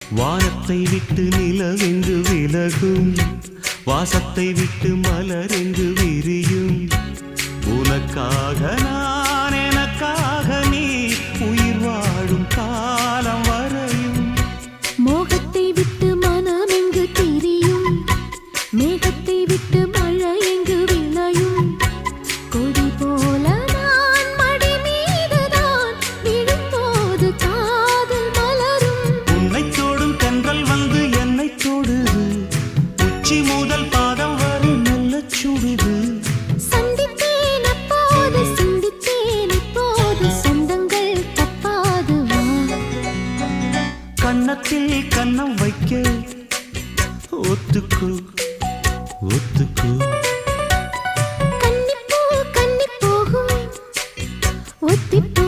வானத்தை விட்டு நிலவென்று விலகும், வாசத்தை விட்டு மலரென்று விரியும். உனக்காக நான், எனக்காக நீ, உயிர் வாழும் காலம் வரையும். மோகத்தை விட்டு மனம் எங்கு திரியும், மேகத்தை விட்டு மழை எங்கு விளையும். கொடி போல நான் மடி மீதுதான் விழும்போது காதல் மலரும். உன்னை தோடும் தென்றல் வந்து என்னை தொடுது, உச்சி முதல் பாதம் வரை நல்ல சுடுது. சந்தித்தேன் அப்போது, சிந்தித்தேன் இப்போது, சொந்தங்கள் தப்பாது வா. கன்னத்தில் கன்னம் வைக்க ஒத்துக்கு ஒத்துக்கு. கன்னிப்பூ கன்னி போகும் ஒத்திப்பூ